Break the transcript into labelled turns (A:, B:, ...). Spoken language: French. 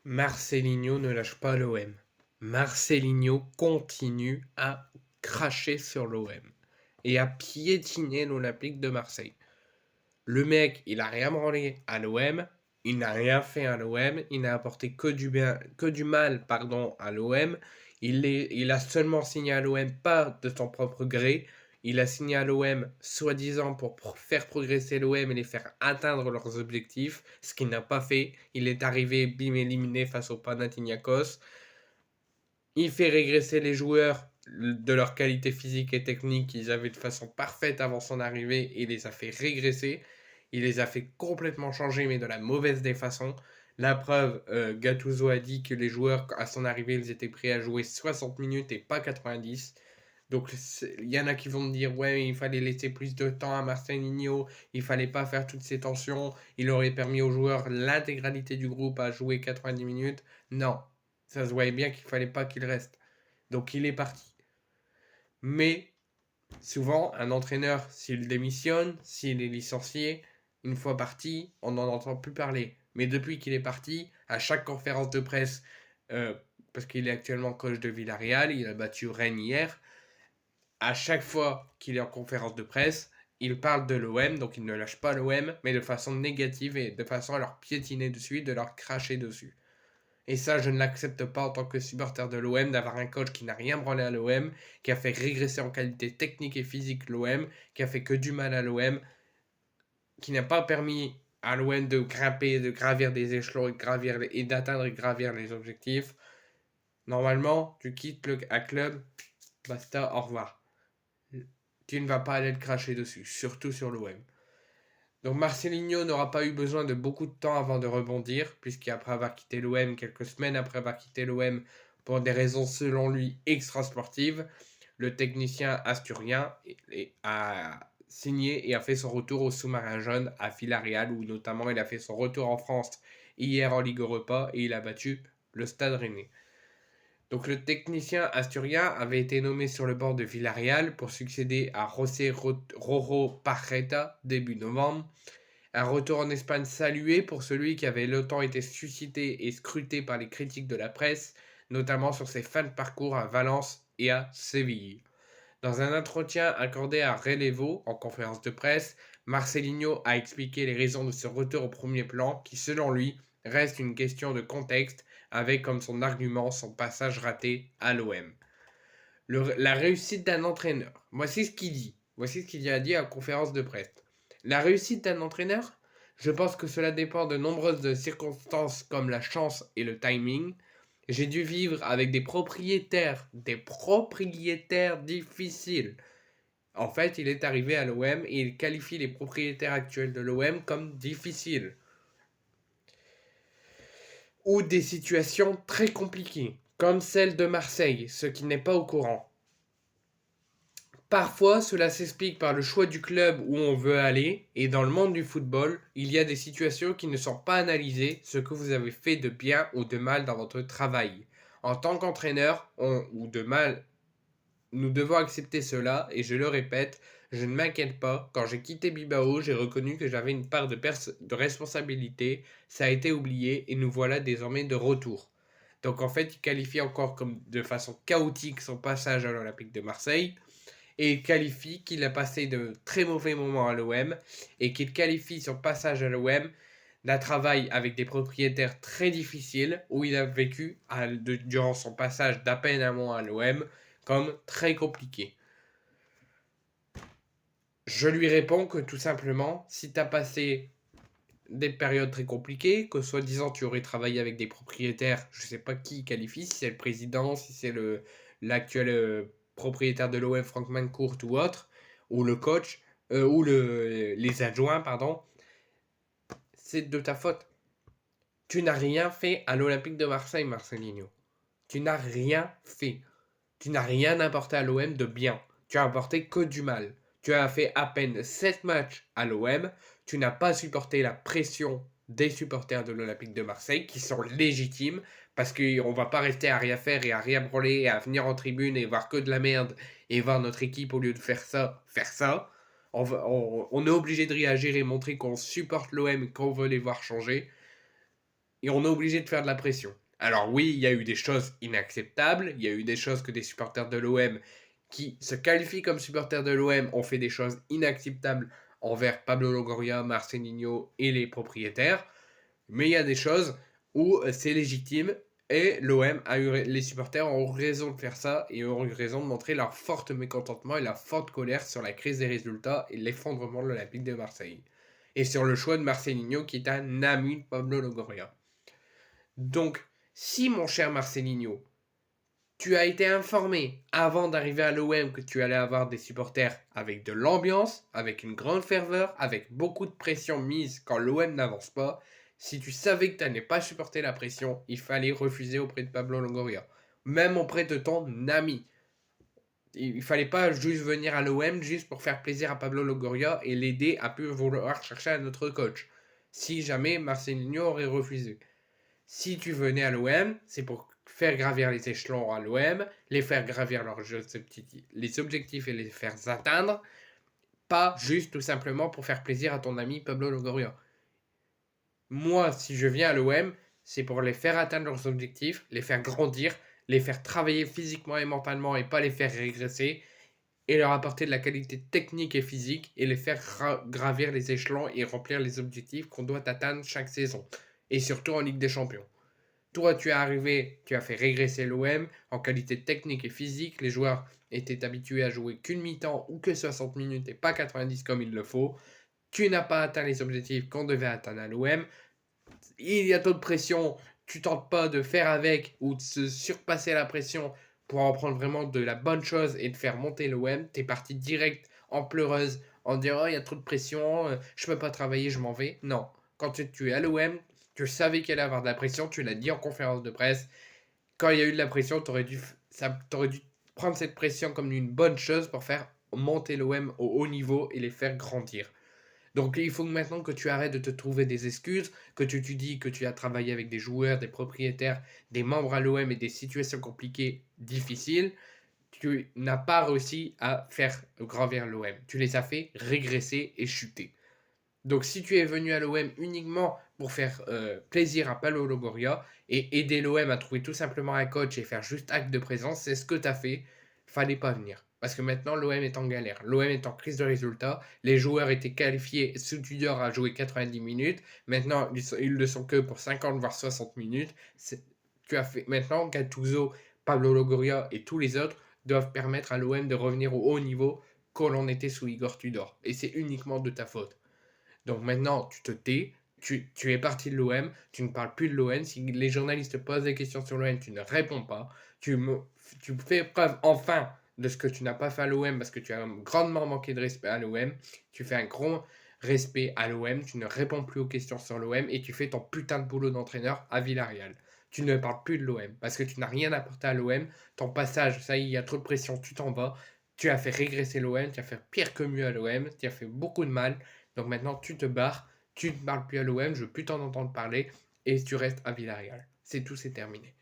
A: Marcelinho ne lâche pas l'OM. Marcelinho continue à cracher sur l'OM et à piétiner l'Olympique de Marseille. Le mec, il a rien branlé à l'OM, il n'a rien fait à l'OM, il n'a apporté que du mal, pardon, à l'OM. Il a seulement signé à l'OM pas de son propre gré. Il a signé à l'OM soi-disant pour faire progresser l'OM et les faire atteindre leurs objectifs, ce qu'il n'a pas fait. Il est arrivé bim éliminé face au Panathinaikos. Il fait régresser les joueurs de leur qualité physique et technique qu'ils avaient de façon parfaite avant son arrivée et les a fait régresser. Il les a fait complètement changer, mais de la mauvaise des façons. La preuve, Gattuso a dit que les joueurs, à son arrivée, ils étaient prêts à jouer 60 minutes et pas 90. Donc il y en a qui vont me dire ouais, il fallait laisser plus de temps à Marcelinho, il fallait pas faire toutes ces tensions, il aurait permis aux joueurs l'intégralité du groupe à jouer 90 minutes. Non, ça se voyait bien qu'il fallait pas qu'il reste. Donc il est parti. Mais souvent, un entraîneur, s'il démissionne, s'il est licencié, une fois parti, on n'en entend plus parler. Mais depuis qu'il est parti, à chaque conférence de presse, euh, parce qu'il est actuellement coach de Villarreal, il a battu Rennes hier, à chaque fois qu'il est en conférence de presse, il parle de l'OM, donc il ne lâche pas l'OM, mais de façon négative et de façon à leur piétiner dessus, de leur cracher dessus. Et ça, je ne l'accepte pas en tant que supporter de l'OM, d'avoir un coach qui n'a rien branlé à l'OM, qui a fait régresser en qualité technique et physique l'OM, qui a fait que du mal à l'OM, qui n'a pas permis à l'OM de grimper, de gravir des échelons et d'atteindre et gravir les objectifs. Normalement, tu quittes le club, basta, au revoir. Tu ne vas pas aller le cracher dessus, surtout sur l'OM. Donc Marcelinho n'aura pas eu besoin de beaucoup de temps avant de rebondir, puisqu'après avoir quitté l'OM, quelques semaines après avoir quitté l'OM, pour des raisons selon lui extra-sportives, le technicien asturien a signé et a fait son retour au sous-marin jaune à Villarreal, où notamment il a fait son retour en France hier en Ligue Europa et il a battu le Stade Rennais. Donc le technicien asturien avait été nommé sur le bord de Villarreal pour succéder à José Roro Parreta début novembre. Un retour en Espagne salué pour celui qui avait longtemps été suscité et scruté par les critiques de la presse, notamment sur ses fins de parcours à Valence et à Séville. Dans un entretien accordé à Relevo en conférence de presse, Marcelinho a expliqué les raisons de ce retour au premier plan qui, selon lui, reste une question de contexte avec comme son argument son passage raté à l'OM. La réussite d'un entraîneur. Voici ce qu'il dit. Voici ce qu'il a dit à la conférence de presse. La réussite d'un entraîneur, je pense que cela dépend de nombreuses circonstances comme la chance et le timing. J'ai dû vivre avec des propriétaires difficiles. En fait, il est arrivé à l'OM et il qualifie les propriétaires actuels de l'OM comme difficiles. Ou des situations très compliquées, comme celle de Marseille, ce qui n'est pas au courant. Parfois, cela s'explique par le choix du club où on veut aller, et dans le monde du football, il y a des situations qui ne sont pas analysées, ce que vous avez fait de bien ou de mal dans votre travail. En tant qu'entraîneur, ou de mal, nous devons accepter cela, et je le répète, je ne m'inquiète pas, quand j'ai quitté Bilbao, j'ai reconnu que j'avais une part de responsabilité, ça a été oublié, et nous voilà désormais de retour. Donc en fait, il qualifie encore comme de façon chaotique son passage à l'Olympique de Marseille, et il qualifie qu'il a passé de très mauvais moments à l'OM et qu'il qualifie son passage à l'OM d'un travail avec des propriétaires très difficiles où il a vécu durant son passage d'à peine un mois à l'OM comme très compliqué. Je lui réponds que tout simplement, si tu as passé des périodes très compliquées, que soi-disant tu aurais travaillé avec des propriétaires, je sais pas qui qualifie, si c'est le président, si c'est l'actuel propriétaire de l'OM, Franck Mancourt ou autre, ou le coach, les adjoints, pardon, c'est de ta faute. Tu n'as rien fait à l'Olympique de Marseille, Marcelinho. Tu n'as rien fait. Tu n'as rien apporté à l'OM de bien. Tu as apporté que du mal. Tu as fait à peine 7 matchs à l'OM. Tu n'as pas supporté la pression des supporters de l'Olympique de Marseille qui sont légitimes parce qu'on ne va pas rester à rien faire et à rien brûler et à venir en tribune et voir que de la merde et voir notre équipe au lieu de faire ça, faire ça. On est obligé de réagir et montrer qu'on supporte l'OM et qu'on veut les voir changer. et on est obligé de faire de la pression. Alors oui, il y a eu des choses inacceptables, il y a eu des choses que des supporters de l'OM qui se qualifient comme supporters de l'OM ont fait des choses inacceptables envers Pablo Longoria, Marcelinho et les propriétaires, mais il y a des choses où c'est légitime et les supporters ont eu raison de faire ça et ont eu raison de montrer leur fort mécontentement et leur forte colère sur la crise des résultats et l'effondrement de l'Olympique de Marseille. Et sur le choix de Marcelinho qui est un ami de Pablo Longoria. Donc, si mon cher Marcelinho, tu as été informé avant d'arriver à l'OM que tu allais avoir des supporters avec de l'ambiance, avec une grande ferveur, avec beaucoup de pression mise quand l'OM n'avance pas, si tu savais que tu n'allais pas supporter la pression, il fallait refuser auprès de Pablo Longoria. Même auprès de ton ami. Il fallait pas juste venir à l'OM juste pour faire plaisir à Pablo Longoria et l'aider à pu vouloir chercher un autre coach. Si jamais Marcelinho aurait refusé. Si tu venais à l'OM, c'est pour faire gravir les échelons à l'OM, les faire gravir les objectifs et les faire atteindre, pas juste tout simplement pour faire plaisir à ton ami Pablo Longoria. Moi, si je viens à l'OM, c'est pour les faire atteindre leurs objectifs, les faire grandir, les faire travailler physiquement et mentalement et pas les faire régresser, et leur apporter de la qualité technique et physique et les faire gravir les échelons et remplir les objectifs qu'on doit atteindre chaque saison, et surtout en Ligue des Champions. Toi, tu es arrivé, tu as fait régresser l'OM en qualité technique et physique. Les joueurs étaient habitués à jouer qu'une mi-temps ou que 60 minutes et pas 90 comme il le faut. Tu n'as pas atteint les objectifs qu'on devait atteindre à l'OM. Il y a trop de pression. Tu tentes pas de faire avec ou de se surpasser la pression pour en prendre vraiment de la bonne chose et de faire monter l'OM. Tu es parti direct en pleureuse en disant oh, il y a trop de pression, je peux pas travailler, je m'en vais. Non. Quand tu es à l'OM, tu savais qu'il allait avoir de la pression, tu l'as dit en conférence de presse. Quand il y a eu de la pression, tu aurais dû prendre cette pression comme une bonne chose pour faire monter l'OM au haut niveau et les faire grandir. Donc il faut maintenant que tu arrêtes de te trouver des excuses, que tu dis que tu as travaillé avec des joueurs, des propriétaires, des membres à l'OM et des situations compliquées, difficiles. Tu n'as pas réussi à faire gravir l'OM. Tu les as fait régresser et chuter. Donc si tu es venu à l'OM uniquement pour faire plaisir à Paulo Longoria et aider l'OM à trouver tout simplement un coach et faire juste acte de présence, c'est ce que tu as fait. Fallait pas venir. Parce que maintenant, l'OM est en galère. L'OM est en crise de résultats. Les joueurs étaient qualifiés. Sous Tudor a joué 90 minutes. Maintenant, ils ne sont que pour 50 voire 60 minutes. Tu as fait maintenant Gattuso, Pablo Longoria et tous les autres doivent permettre à l'OM de revenir au haut niveau quand l'on était sous Igor Tudor. Et c'est uniquement de ta faute. Donc maintenant, tu te tais, tu es parti de l'OM, tu ne parles plus de l'OM. Si les journalistes te posent des questions sur l'OM, tu ne réponds pas. Tu fais preuve enfin de ce que tu n'as pas fait à l'OM parce que tu as grandement manqué de respect à l'OM. Tu fais un grand respect à l'OM, tu ne réponds plus aux questions sur l'OM et tu fais ton putain de boulot d'entraîneur à Villarreal. Tu ne parles plus de l'OM parce que tu n'as rien apporté à l'OM. Ton passage, ça y est, il y a trop de pression, tu t'en vas. Tu as fait régresser l'OM, tu as fait pire que mieux à l'OM, tu as fait beaucoup de mal. Donc maintenant, tu te barres, tu ne parles plus à l'OM, je veux plus t'en entendre parler, et tu restes à Villarreal. C'est tout, c'est terminé.